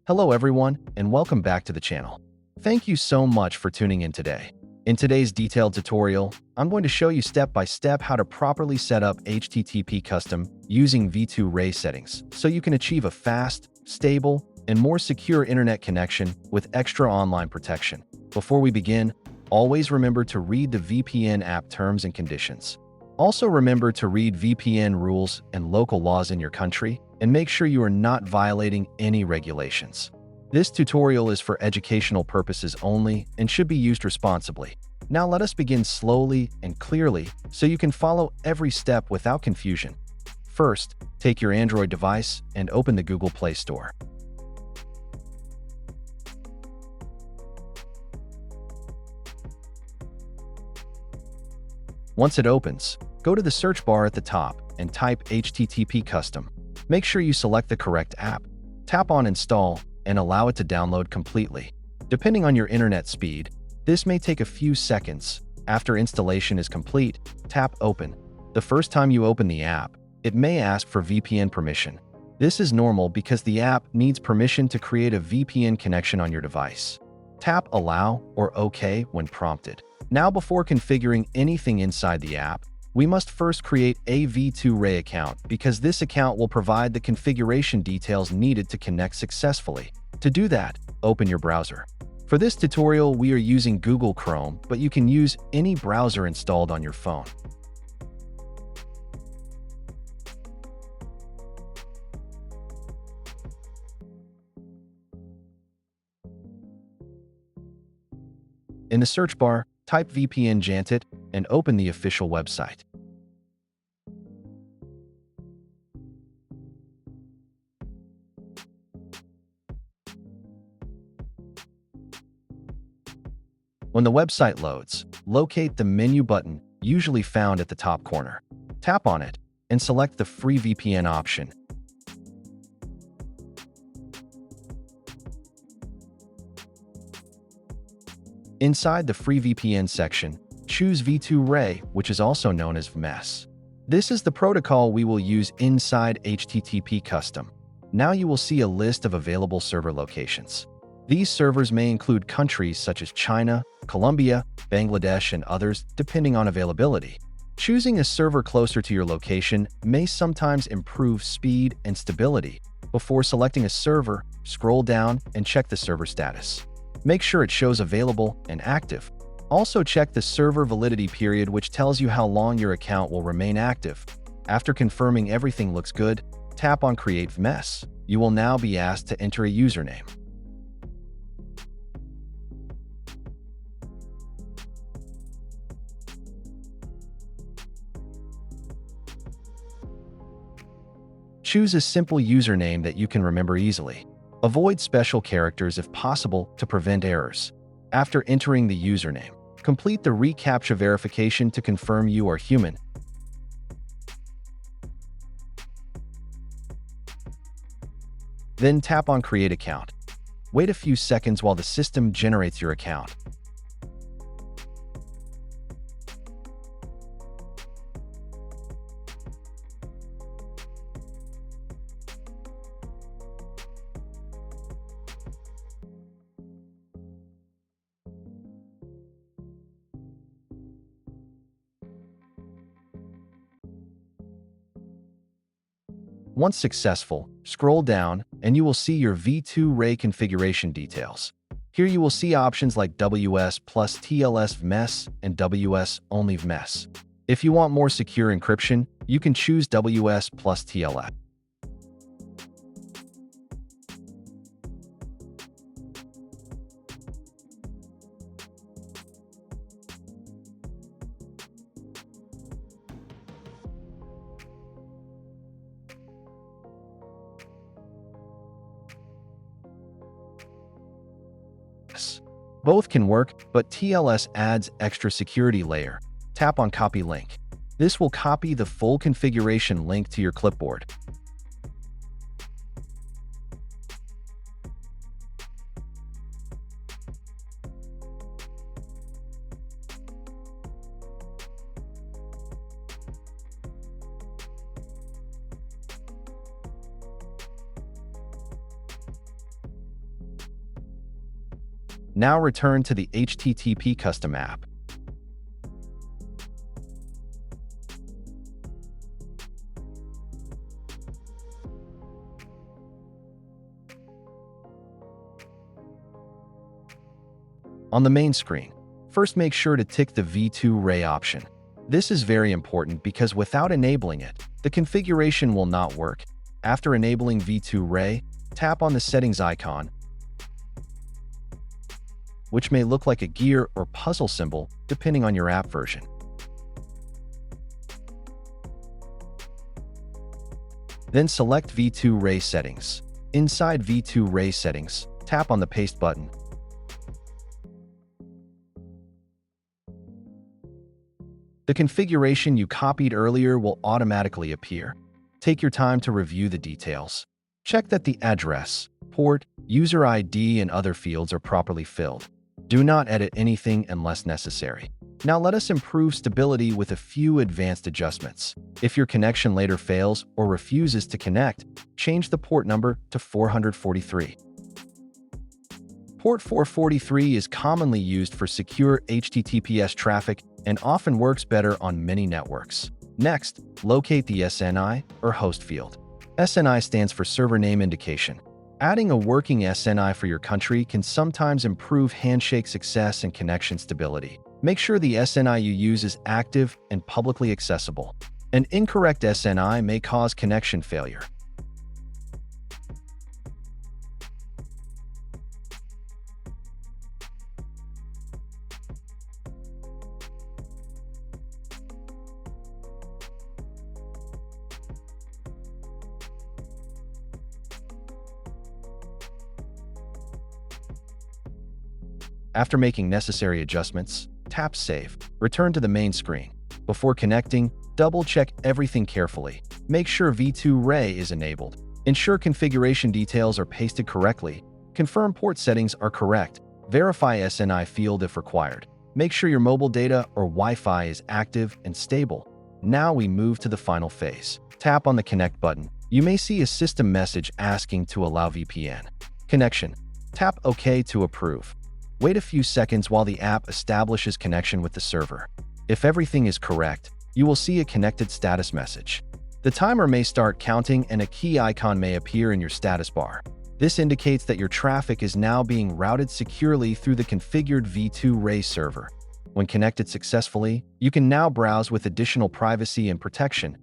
Hello everyone, and welcome back to the channel. Thank you so much for tuning in today. In today's detailed tutorial, I'm going to show you step by step how to properly set up HTTP custom using V2Ray settings so you can achieve a fast, stable, and more secure internet connection with extra online protection. Before we begin, always remember to read the VPN app terms and conditions. Also remember to read VPN rules and local laws in your country, and make sure you are not violating any regulations. This tutorial is for educational purposes only and should be used responsibly. Now let us begin slowly and clearly so you can follow every step without confusion. First, take your Android device and open the Google Play Store. Once it opens, go to the search bar at the top and type HTTP custom. Make sure you select the correct app. Tap on Install and allow it to download completely. Depending on your internet speed, this may take a few seconds. After installation is complete, tap Open. The first time you open the app, it may ask for VPN permission. This is normal because the app needs permission to create a VPN connection on your device. Tap Allow or OK when prompted. Now, before configuring anything inside the app, we must first create a V2Ray account because this account will provide the configuration details needed to connect successfully. To do that, open your browser. For this tutorial, we are using Google Chrome, but you can use any browser installed on your phone. In the search bar, type VPN Jantit and open the official website. When the website loads, locate the menu button usually found at the top corner. Tap on it and select the free VPN option. Inside the free VPN section, choose V2Ray, which is also known as Vmess. This is the protocol we will use inside HTTP custom. Now you will see a list of available server locations. These servers may include countries such as China, Colombia, Bangladesh, and others, depending on availability. Choosing a server closer to your location may sometimes improve speed and stability. Before selecting a server, scroll down and check the server status. Make sure it shows available and active. Also check the server validity period, which tells you how long your account will remain active. After confirming everything looks good, tap on Create Vmess. You will now be asked to enter a username. Choose a simple username that you can remember easily. Avoid special characters if possible to prevent errors. After entering the username, complete the reCAPTCHA verification to confirm you are human. Then tap on Create Account. Wait a few seconds while the system generates your account. Once successful, scroll down and you will see your V2Ray configuration details. Here you will see options like WS plus TLS Vmess and WS only Vmess. If you want more secure encryption, you can choose WS plus TLS. Both can work, but TLS adds extra security layer. Tap on Copy Link. This will copy the full configuration link to your clipboard. Now return to the HTTP custom app. On the main screen, first make sure to tick the V2Ray option. This is very important because without enabling it, the configuration will not work. After enabling V2Ray, tap on the settings icon, which may look like a gear or puzzle symbol depending on your app version. Then select V2Ray settings. Inside V2Ray settings, tap on the paste button. The configuration you copied earlier will automatically appear. Take your time to review the details. Check that the address, port, user ID, and other fields are properly filled. Do not edit anything unless necessary. Now let us improve stability with a few advanced adjustments. If your connection later fails or refuses to connect, change the port number to 443. Port 443 is commonly used for secure HTTPS traffic and often works better on many networks. Next, locate the SNI or host field. SNI stands for Server Name Indication. Adding a working SNI for your country can sometimes improve handshake success and connection stability. Make sure the SNI you use is active and publicly accessible. An incorrect SNI may cause connection failure. After making necessary adjustments, tap Save. Return to the main screen. Before connecting, double-check everything carefully. Make sure V2Ray is enabled. Ensure configuration details are pasted correctly. Confirm port settings are correct. Verify SNI field if required. Make sure your mobile data or Wi-Fi is active and stable. Now we move to the final phase. Tap on the Connect button. You may see a system message asking to allow VPN connection. Tap OK to approve. Wait a few seconds while the app establishes connection with the server. If everything is correct, you will see a connected status message. The timer may start counting and a key icon may appear in your status bar. This indicates that your traffic is now being routed securely through the configured V2Ray server. When connected successfully, you can now browse with additional privacy and protection,